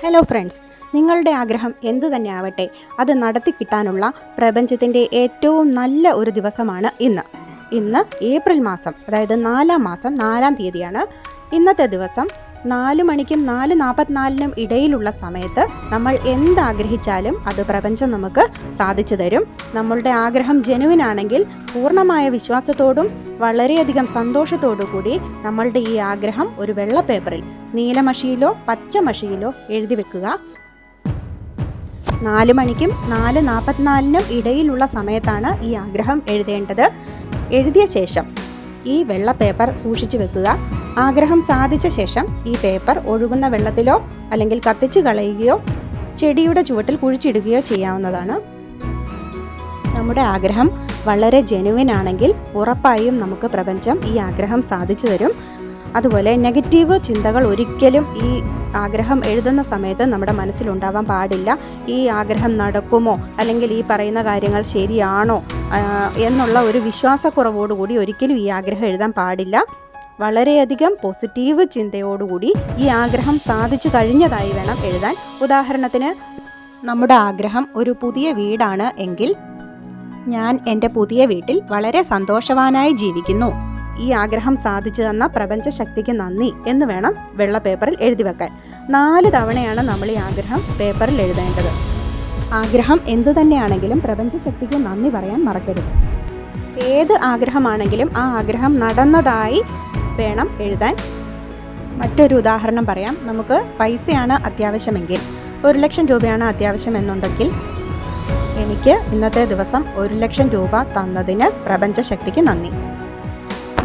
Hello friends, നിങ്ങളുടെ ആഗ്രഹം എന്തു തന്നെ ആവട്ടെ, അത് നടത്തി കിട്ടാനുള്ള പ്രപഞ്ചത്തിൻ്റെ ഏറ്റവും നല്ല ഒരു ദിവസമാണ് ഇന്ന് ഏപ്രിൽ മാസം, അതായത് 4-ാം മാസം 4-ാം തീയതിയാണ്. ഇന്നത്തെ ദിവസം 4 മണിക്കും 4:44 ഇടയിലുള്ള സമയത്ത് നമ്മൾ എന്താഗ്രഹിച്ചാലും അത് പ്രപഞ്ചം നമുക്ക് സാധിച്ചു തരും. നമ്മളുടെ ആഗ്രഹം ജെനുവിനാണെങ്കിൽ പൂർണ്ണമായ വിശ്വാസത്തോടും വളരെയധികം സന്തോഷത്തോടു കൂടി നമ്മളുടെ ഈ ആഗ്രഹം ഒരു വെള്ള പേപ്പറിൽ നീലമഷിയിലോ പച്ചമഷിയിലോ എഴുതി വെക്കുക. 4 മണിക്കും 4:44 ഇടയിലുള്ള സമയത്താണ് ഈ ആഗ്രഹം എഴുതേണ്ടത്. എഴുതിയ ശേഷം ഈ വെള്ള പേപ്പർ സൂക്ഷിച്ചു വെക്കുക. ആഗ്രഹം സാധിച്ച ശേഷം ഈ പേപ്പർ ഒഴുകുന്ന വെള്ളത്തിലോ അല്ലെങ്കിൽ കത്തിച്ചു കളയുകയോ ചെടിയുടെ ചുവട്ടിൽ കുഴിച്ചിടുകയോ ചെയ്യാവുന്നതാണ്. നമ്മുടെ ആഗ്രഹം വളരെ ജെനുവിൻ ആണെങ്കിൽ ഉറപ്പായും നമുക്ക് പ്രപഞ്ചം ഈ ആഗ്രഹം സാധിച്ചു തരും. അതുപോലെ നെഗറ്റീവ് ചിന്തകൾ ഒരിക്കലും ഈ ആഗ്രഹം എഴുതുന്ന സമയത്ത് നമ്മുടെ മനസ്സിലുണ്ടാവാൻ പാടില്ല. ഈ ആഗ്രഹം നടക്കുമോ, അല്ലെങ്കിൽ ഈ പറയുന്ന കാര്യങ്ങൾ ശരിയാണോ എന്നുള്ള ഒരു വിശ്വാസക്കുറവോടുകൂടി ഒരിക്കലും ഈ ആഗ്രഹം എഴുതാൻ പാടില്ല. വളരെയധികം പോസിറ്റീവ് ചിന്തയോടുകൂടി ഈ ആഗ്രഹം സാധിച്ചു കഴിഞ്ഞതായി വേണം എഴുതാൻ. ഉദാഹരണത്തിന്, നമ്മുടെ ആഗ്രഹം ഒരു പുതിയ വീടാണ് എങ്കിൽ, ഞാൻ എൻ്റെ പുതിയ വീട്ടിൽ വളരെ സന്തോഷവാനായി ജീവിക്കുന്നു, ഈ ആഗ്രഹം സാധിച്ചു തന്ന പ്രപഞ്ച ശക്തിക്ക് നന്ദി എന്ന് വേണം വെള്ള പേപ്പറിൽ എഴുതി വെക്കാൻ. 4 തവണയാണ് നമ്മൾ ഈ ആഗ്രഹം പേപ്പറിൽ എഴുതേണ്ടത്. ആഗ്രഹം എന്തു തന്നെയാണെങ്കിലും പ്രപഞ്ച ശക്തിക്ക് നന്ദി പറയാൻ മറക്കരുത്. ഏത് ആഗ്രഹമാണെങ്കിലും ആ ആഗ്രഹം നടന്നതായി വേണം എഴുതാൻ. മറ്റൊരു ഉദാഹരണം പറയാം. നമുക്ക് പൈസയാണ് അത്യാവശ്യമെങ്കിൽ, 1 ലക്ഷം രൂപയാണ് അത്യാവശ്യമെന്നുണ്ടെങ്കിൽ, എനിക്ക് ഇന്നത്തെ ദിവസം 1 ലക്ഷം രൂപ തന്നതിന് പ്രപഞ്ച ശക്തിക്ക് നന്ദി.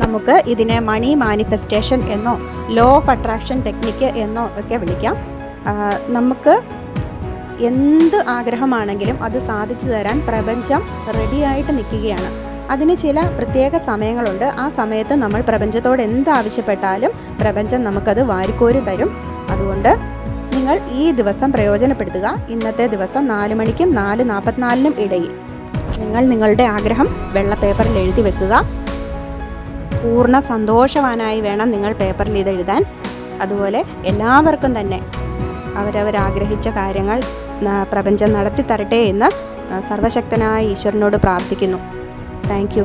നമുക്ക് ഇതിനെ മണി മാനിഫെസ്റ്റേഷൻ എന്നോ ലോ ഓഫ് അട്രാക്ഷൻ ടെക്നിക്ക് എന്നോ ഒക്കെ വിളിക്കാം. നമുക്ക് എന്ത് ആഗ്രഹമാണെങ്കിലും അത് സാധിച്ചു തരാൻ പ്രപഞ്ചം റെഡിയായിട്ട് നിൽക്കുകയാണ്. അതിന് ചില പ്രത്യേക സമയങ്ങളുണ്ട്. ആ സമയത്ത് നമ്മൾ പ്രപഞ്ചത്തോട് എന്താവശ്യപ്പെട്ടാലും പ്രപഞ്ചം നമുക്കത് വാരിക്കോരി തരും. അതുകൊണ്ട് നിങ്ങൾ ഈ ദിവസം പ്രയോജനപ്പെടുത്തുക. ഇന്നത്തെ ദിവസം 4 മണിക്കും 4:44 ഇടയിൽ നിങ്ങൾ നിങ്ങളുടെ ആഗ്രഹം വെള്ള പേപ്പറിൽ എഴുതി വെക്കുക. പൂർണ്ണ സന്തോഷവാനായി വേണം നിങ്ങൾ പേപ്പറിൽ ഇത് എഴുതാൻ. അതുപോലെ എല്ലാവർക്കും തന്നെ അവരവരാഗ്രഹിച്ച കാര്യങ്ങൾ പ്രപഞ്ചം നടത്തി തരട്ടെ എന്ന് സർവശക്തനായ ഈശ്വരനോട് പ്രാർത്ഥിക്കുന്നു. Thank you.